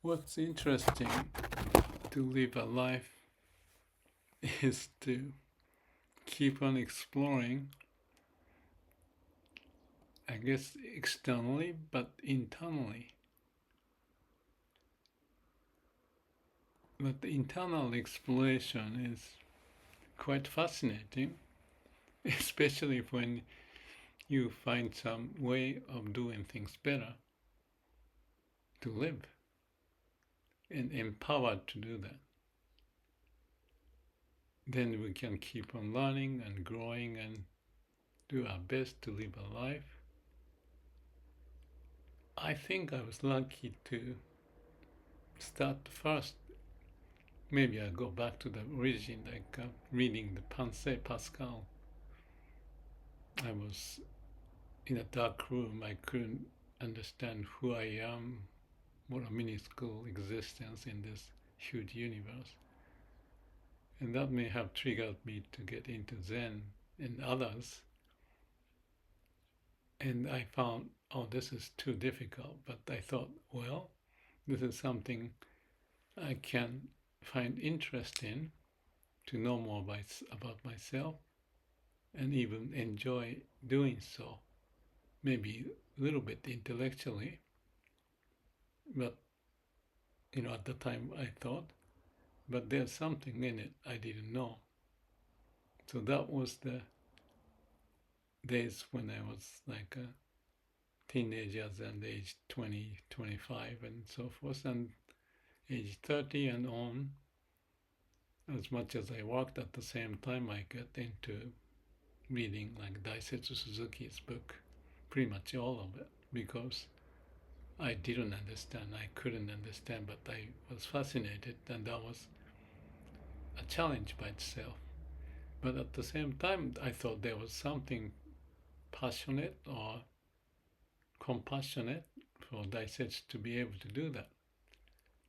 What's interesting to live a life is to keep on exploring, I guess externally, but internally. But the internal exploration is quite fascinating, especially when you find some way of doing things better to live and empowered to do that. Then we can keep on learning and growing and do our best to live a life. I think I was lucky to start first. Maybe I'll go back to the origin, like reading the Pensée Pascal. I was in a dark room. I couldn't understand who I am, what a minuscule existence in this huge universe. And that may have triggered me to get into Zen and others. And I found, oh, this is too difficult. But I thought, well, this is something I can find interest in, to know more about myself, and even enjoy doing so. Maybe a little bit intellectually, but at the time I thought, but there's something in it I didn't know. So that was the days when I was like a teenager and age 20, 25 and so forth, and age 30 and on. As much as I worked at the same time, I got into reading like Daisetz Suzuki's book, pretty much all of it, because I didn't understand, I couldn't understand, but I was fascinated, and that was a challenge by itself. But at the same time, I thought there was something passionate or compassionate for Daisetz to be able to do that,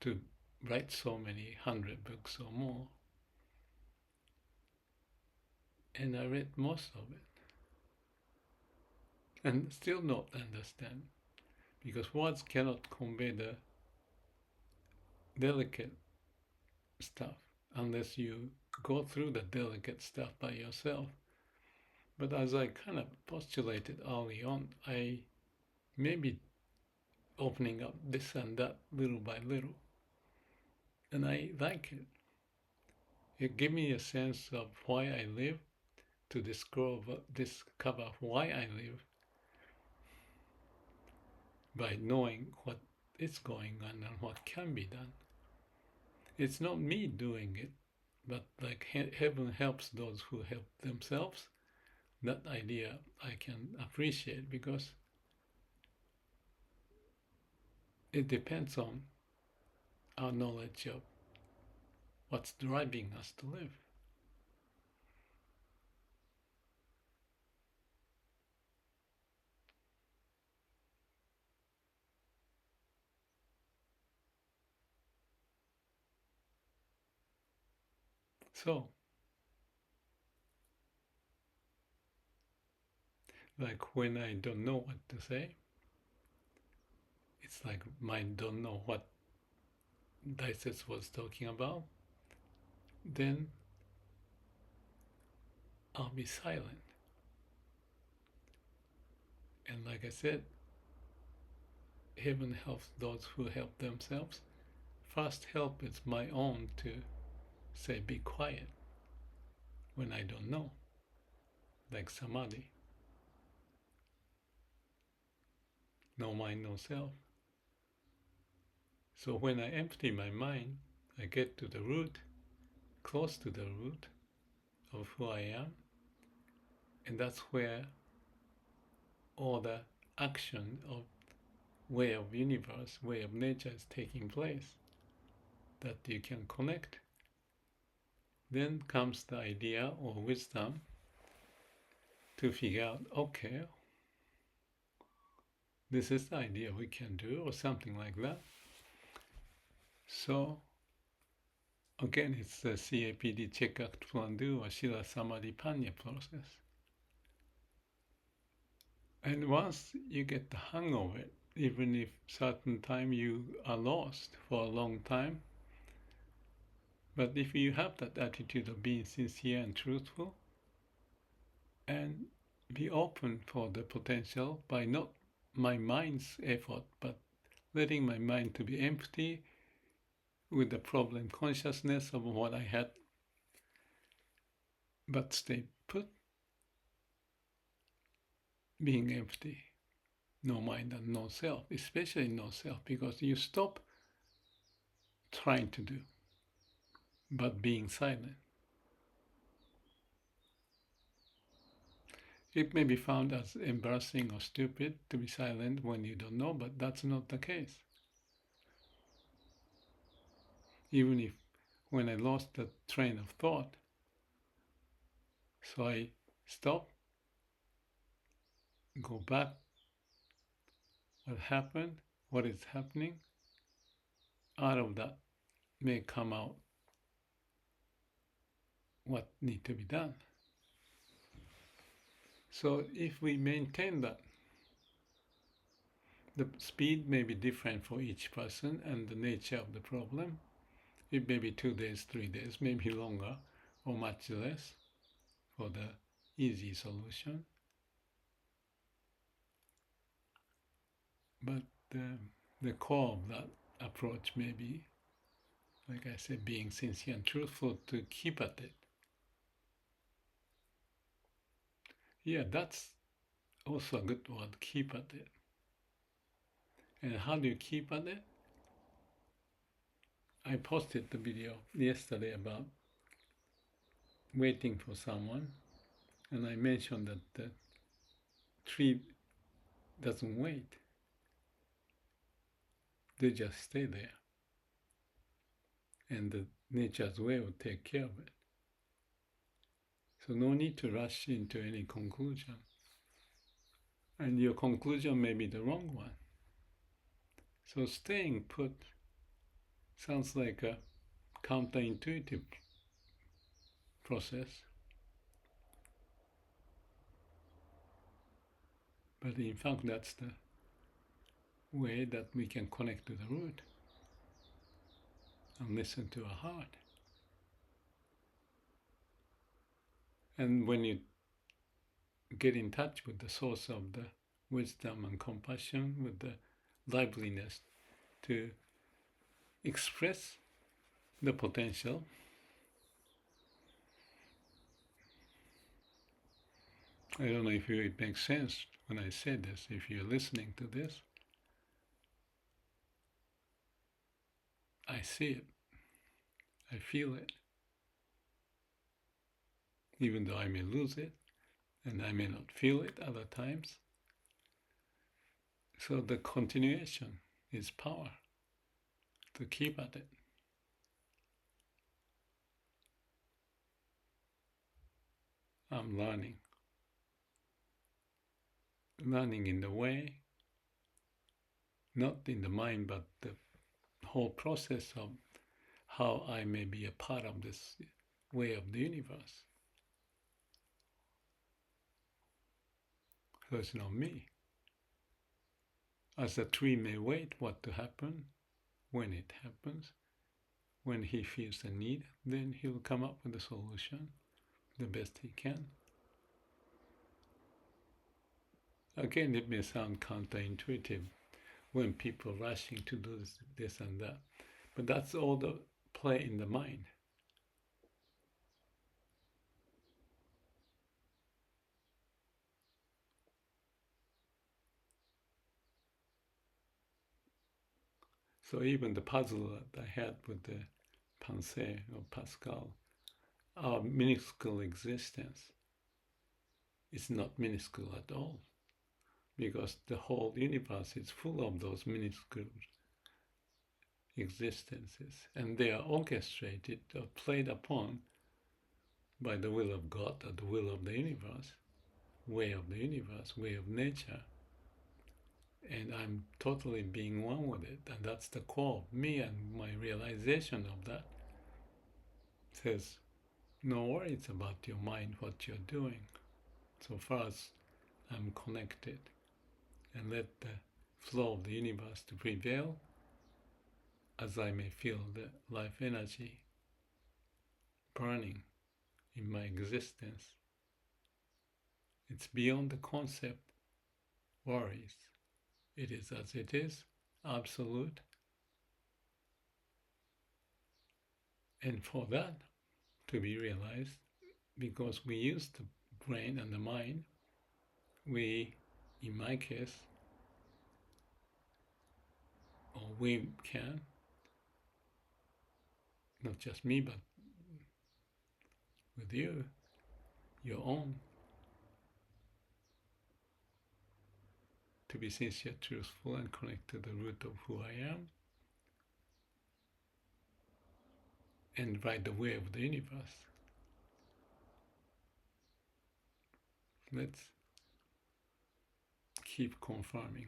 to write so many 100 books or more. And I read most of it and still not understand, because words cannot convey the delicate stuff unless you go through the delicate stuff by yourself. But as I kind of postulated early on, I may be opening up this and that little by little, and I like it. It gave me a sense of why I live, to discover why I live by knowing what is going on and what can be done. It's not me doing it, but like heaven helps those who help themselves. That idea I can appreciate, because it depends on our knowledge of what's driving us to live. So, like when I don't know what to say, it's like mind don't know what Daisetz was talking about, then I'll be silent. And like I said, heaven helps those who help themselves. First help is my own, to say be quiet when I don't know, like samadhi. No mind, no self. So when I empty my mind, I get to the root, close to the root of who I am, and that's where all the action of way of universe, way of nature is taking place, that you can connect. Then comes the idea or wisdom to figure out, okay, this is the idea we can do, or something like that. So again, it's the CAPD, check, act, plan, do, or Shila Samadhi Panya process. And once you get the hang of it, even if certain time you are lost for a long time. But if you have that attitude of being sincere and truthful, and be open for the potential by not my mind's effort, but letting my mind to be empty with the problem consciousness of what I had, but stay put, being empty, no mind and no self, especially no self, because you stop trying to do, but being silent. It may be found as embarrassing or stupid to be silent when you don't know, but that's not the case. Even if when I lost the train of thought, so I stop, go back, what happened, what is happening, out of that may come out what need to be done. So if we maintain that, the speed may be different for each person and the nature of the problem. It may be 2 days, 3 days, maybe longer or much less for the easy solution. But the core of that approach may be, like I said, being sincere and truthful to keep at it. Yeah, that's also a good word, keep at it. And how do you keep at it? I posted the video yesterday about waiting for someone, and I mentioned that the tree doesn't wait. They just stay there. And the nature's way will take care of it. So no need to rush into any conclusion. And your conclusion may be the wrong one. So staying put sounds like a counterintuitive process. But in fact, that's the way that we can connect to the root and listen to our heart. And when you get in touch with the source of the wisdom and compassion, with the liveliness to express the potential, I don't know if it makes sense when I say this, if you're listening to this. I see it. I feel it. Even though I may lose it, and I may not feel it other times. So the continuation is power, to keep at it. I'm learning in the way, not in the mind, but the whole process of how I may be a part of this way of the universe. So it's not me. As a tree may wait what to happen, when it happens, when he feels the need, then he'll come up with a solution the best he can. Again, it may sound counterintuitive when people rushing to do this and that, but that's all the play in the mind. So even the puzzle that I had with the pensée or Pascal, our minuscule existence is not minuscule at all, because the whole universe is full of those minuscule existences, and they are orchestrated or played upon by the will of God or the will of the universe, way of the universe, way of nature. And I'm totally being one with it, and that's the core of me, and my realization of that says, no worries about your mind, what you're doing, so far as I'm connected, and let the flow of the universe to prevail, as I may feel the life energy burning in my existence. It's beyond the concept worries. It is as it is, absolute. And for that to be realized, because we use the brain and the mind, we, in my case, or we can, not just me, but with you, your own, to be sincere, truthful, and connect to the root of who I am, and ride the wave of the universe. Let's keep confirming.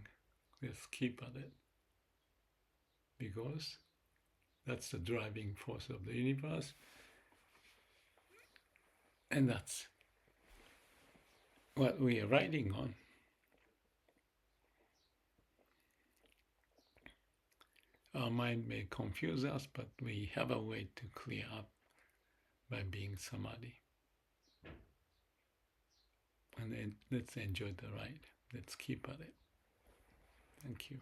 Let's keep at it. Because that's the driving force of the universe. And that's what we are riding on. Our mind may confuse us, but we have a way to clear up by being samadhi. And then let's enjoy the ride. Let's keep at it. Thank you.